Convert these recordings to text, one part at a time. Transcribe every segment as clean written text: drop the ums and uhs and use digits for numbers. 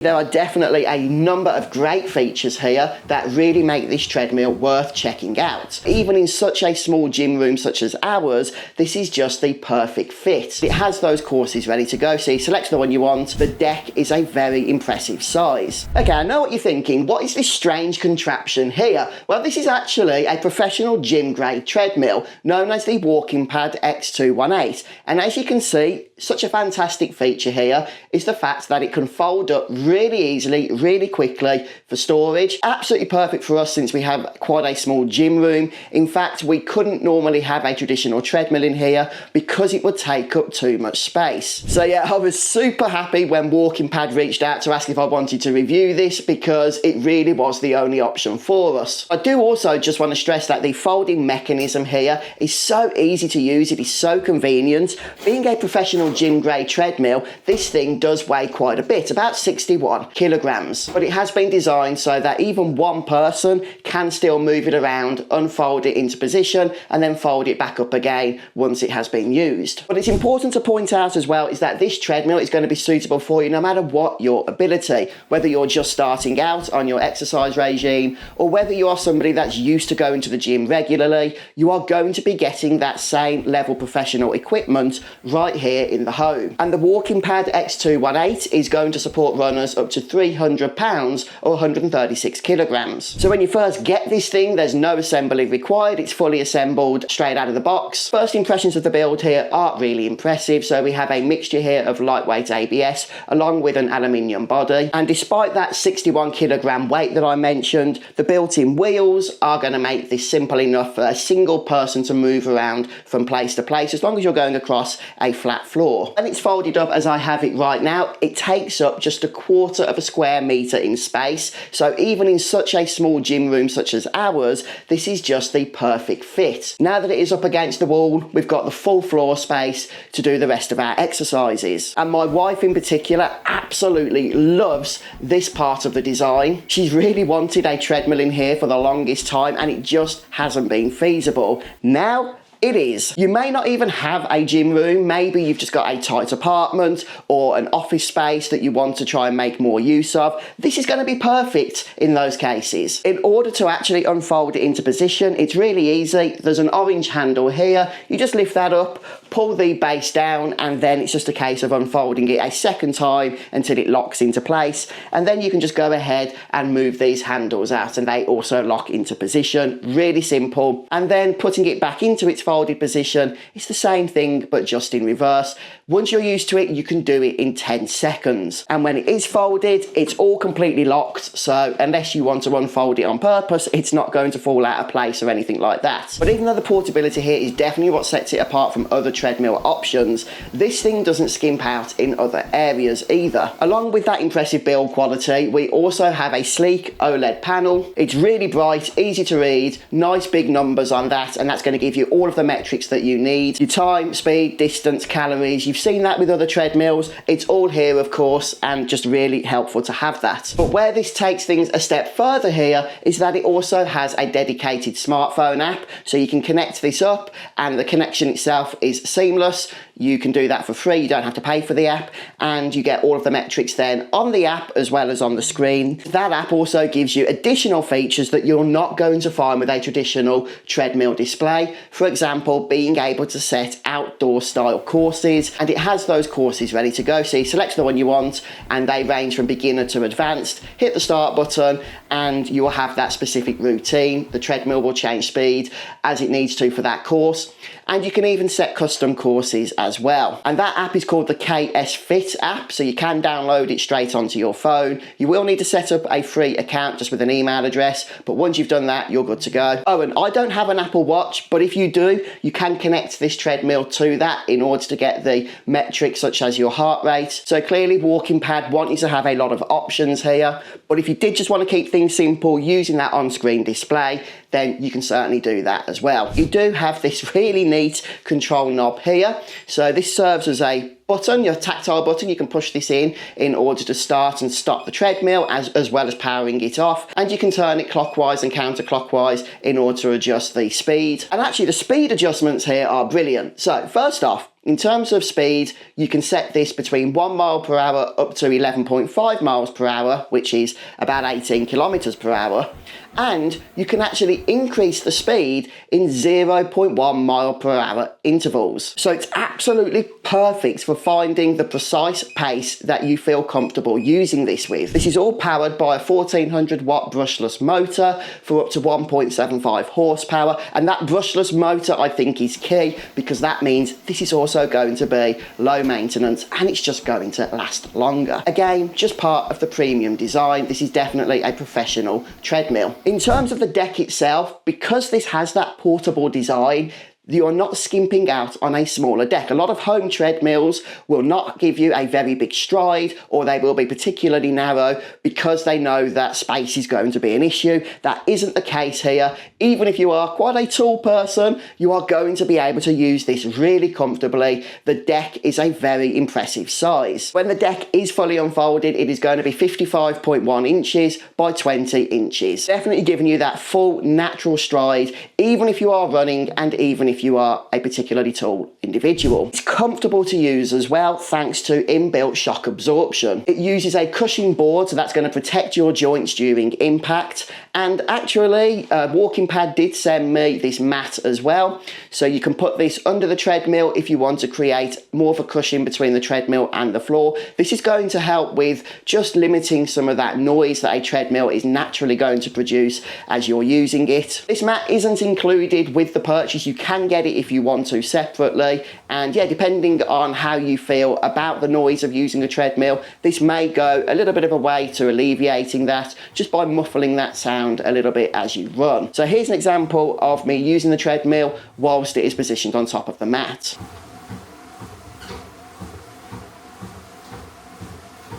There are definitely a number of great features here that really make this treadmill worth checking out. Even in such a small gym room such as ours, this is just the perfect fit. It has those courses ready to go, so you select the one you want. The deck is a very impressive size. Okay, I know what you're thinking. What is this strange contraption here? Well, this is actually a professional gym grade treadmill known as the WalkingPad X218. And as you can see, such a fantastic feature here is the fact that it can fold up really easily, really quickly for storage. Absolutely perfect for us since we have quite a small gym room. In fact, we couldn't normally have a traditional treadmill in here because it would take up too much space. So yeah, I was super happy when WalkingPad reached out to ask if I wanted to review this because it really was the only option for us. I do also just want to stress that the folding mechanism here is so easy to use. It is so convenient. Being a professional gym grade treadmill, this thing does weigh quite a bit, about 61 kilograms, but it has been designed so that even one person can still move it around, unfold it into position, and then fold it back up again once it has been used. But it's important to point out as well is that this treadmill is going to be suitable for you no matter what your ability, whether you're just starting out on your exercise regime or whether you are somebody that's used to going to the gym regularly. You are going to be getting that same level professional equipment right here in the home. And the WalkingPad X218 is going to support runners up to 300 pounds or 136 kilograms. So when you first get this thing, there's no assembly required. It's fully assembled straight out of the box. First impressions of the build here are really impressive. So we have a mixture here of lightweight ABS along with an aluminium body. And despite that 61 kilogram weight that I mentioned, the built-in wheels are going to make this simple enough for a single person to move around from place to place as long as you're going across a flat floor. And it's folded up as I have it right now. It takes up just a quarter of a square meter in space. So even in such a small gym room such as ours, this is just the perfect fit. Now that it is up against the wall, we've got the full floor space to do the rest of our exercises. And my wife in particular absolutely loves this part of the design. She's really wanted a treadmill in here for the longest time and it just hasn't been feasible. Now it is. You may not even have a gym room. Maybe you've just got a tight apartment or an office space that you want to try and make more use of. This is going to be perfect in those cases. In order to actually unfold it into position, it's really easy. There's an orange handle here. You just lift that up, pull the base down, and then it's just a case of unfolding it a second time until it locks into place. And then you can just go ahead and move these handles out and they also lock into position. Really simple. And then putting it back into its folded position, it's the same thing but just in reverse. Once you're used to it, you can do it in 10 seconds. And when it is folded, it's all completely locked. So unless you want to unfold it on purpose, it's not going to fall out of place or anything like that. But even though the portability here is definitely what sets it apart from other treadmill options, this thing doesn't skimp out in other areas either. Along with that impressive build quality, we also have a sleek OLED panel. It's really bright, easy to read, nice big numbers on that, and that's going to give you all of the metrics that you need. Your time, speed, distance, calories. You've seen that with other treadmills. It's all here, of course, and just really helpful to have that. But where this takes things a step further here is that it also has a dedicated smartphone app, so you can connect this up and the connection itself is seamless. You can do that for free. You don't have to pay for the app, and you get all of the metrics then on the app as well as on the screen. That app also gives you additional features that you're not going to find with a traditional treadmill display. For example, being able to set outdoor style courses, and it has those courses ready to go. So you select the one you want and they range from beginner to advanced. Hit the start button and you will have that specific routine. The treadmill will change speed as it needs to for that course. And you can even set custom courses as well. And that app is called the KS Fit app, so you can download it straight onto your phone. You will need to set up a free account just with an email address, but once you've done that, you're good to go. Oh, and I don't have an Apple Watch, but if you do, you can connect this treadmill to that in order to get the metrics such as your heart rate. So clearly WalkingPad want you to have a lot of options here, but if you did just want to keep things simple using that on-screen display, then you can certainly do that as well. You do have this really neat control knob here. So this serves as a button, your tactile button. You can push this in order to start and stop the treadmill as well as powering it off. And you can turn it clockwise and counterclockwise in order to adjust the speed. And actually the speed adjustments here are brilliant. So first off, in terms of speed, you can set this between 1 mile per hour up to 11.5 miles per hour, which is about 18 kilometers per hour. And you can actually increase the speed in 0.1 mile per hour intervals. So it's absolutely perfect for finding the precise pace that you feel comfortable using this with. This is all powered by a 1400 watt brushless motor for up to 1.75 horsepower. And that brushless motor I think is key, because that means this is also going to be low maintenance and it's just going to last longer. Again, just part of the premium design. This is definitely a professional treadmill. In terms of the deck itself, because this has that portable design, you're not skimping out on a smaller deck. A lot of home treadmills will not give you a very big stride, or they will be particularly narrow because they know that space is going to be an issue. That isn't the case here. Even if you are quite a tall person, you are going to be able to use this really comfortably. The deck is a very impressive size. When the deck is fully unfolded, it is going to be 55.1 inches by 20 inches. Definitely giving you that full natural stride, even if you are running and even if you are a particularly tall individual. It's comfortable to use as well, thanks to inbuilt shock absorption. It uses a cushion board, so that's going to protect your joints during impact. And actually, WalkingPad did send me this mat as well. So you can put this under the treadmill if you want to create more of a cushion between the treadmill and the floor. This is going to help with just limiting some of that noise that a treadmill is naturally going to produce as you're using it. This mat isn't included with the purchase. You can get it if you want to separately, and yeah, depending on how you feel about the noise of using a treadmill, this may go a little bit of a way to alleviating that just by muffling that sound a little bit as you run. So here's an example of me using the treadmill whilst it is positioned on top of the mat.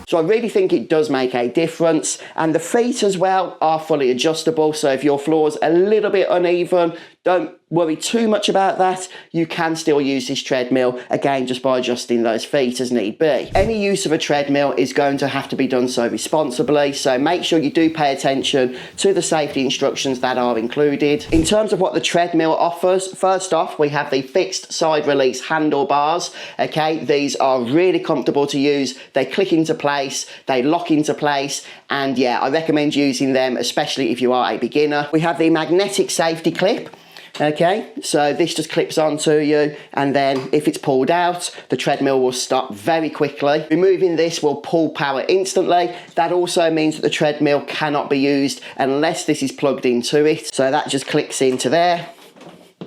So I really think it does make a difference, and the feet as well are fully adjustable. So if your floor's a little bit uneven, don't worry too much about that. You can still use this treadmill, again, just by adjusting those feet as need be. Any use of a treadmill is going to have to be done so responsibly, so make sure you do pay attention to the safety instructions that are included. In terms of what the treadmill offers, first off, we have the fixed side release handlebars. Okay, these are really comfortable to use. They click into place, they lock into place, and yeah, I recommend using them, especially if you are a beginner. We have the magnetic safety clip. Okay, so this just clips onto you, and then if it's pulled out, the treadmill will stop very quickly. Removing this will pull power instantly. That also means that the treadmill cannot be used unless this is plugged into it. So that just clicks into there.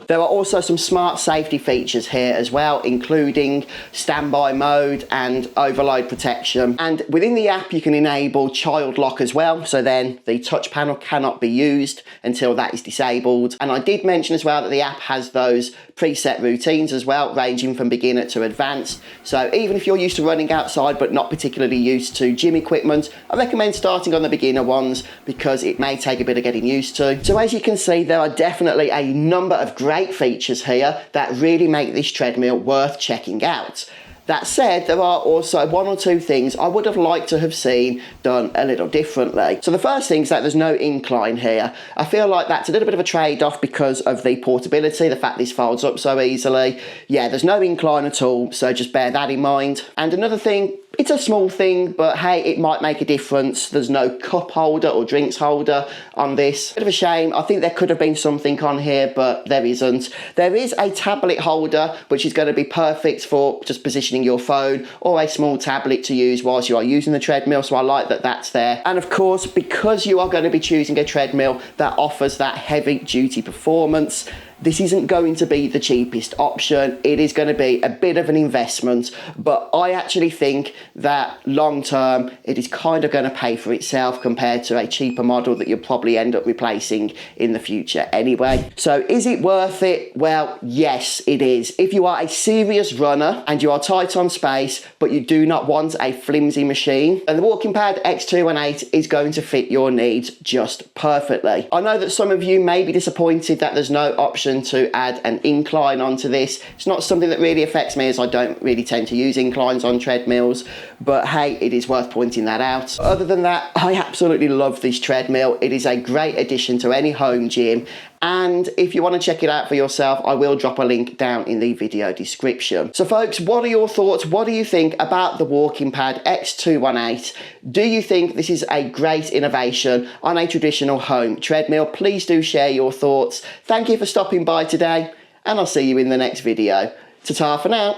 There are also some smart safety features here as well, including standby mode and overload protection. And within the app, you can enable child lock as well. So then the touch panel cannot be used until that is disabled. And I did mention as well that the app has those preset routines as well, ranging from beginner to advanced. So even if you're used to running outside, but not particularly used to gym equipment, I recommend starting on the beginner ones because it may take a bit of getting used to. So as you can see, there are definitely a number of great features here that really make this treadmill worth checking out. That said, there are also one or two things I would have liked to have seen done a little differently. So the first thing is that there's no incline here. I feel like that's a little bit of a trade-off because of the portability, the fact this folds up so easily. Yeah, there's no incline at all, so just bear that in mind. And another thing, it's a small thing, but hey, it might make a difference. There's no cup holder or drinks holder on this. Bit of a shame. I think there could have been something on here, but there isn't. There is a tablet holder, which is going to be perfect for just positioning your phone, or a small tablet to use whilst you are using the treadmill. So I like that that's there. And of course, because you are going to be choosing a treadmill that offers that heavy duty performance, this isn't going to be the cheapest option. It is going to be a bit of an investment, but I actually think that long term, it is kind of going to pay for itself compared to a cheaper model that you'll probably end up replacing in the future anyway. So is it worth it? Well, yes, it is. If you are a serious runner and you are tight on space, but you do not want a flimsy machine, then the WalkingPad X218 is going to fit your needs just perfectly. I know that some of you may be disappointed that there's no option option to add an incline onto this. It's not something that really affects me, as I don't really tend to use inclines on treadmills, but hey, it is worth pointing that out. Other than that, I absolutely love this treadmill. It is a great addition to any home gym, and if you want to check it out for yourself, I will drop a link down in the video description. So folks, what are your thoughts? What do you think about the WalkingPad X218? Do you think this is a great innovation on a traditional home treadmill? Please do share your thoughts. Thank you for stopping by today, and I'll see you in the next video. Ta-ta for now.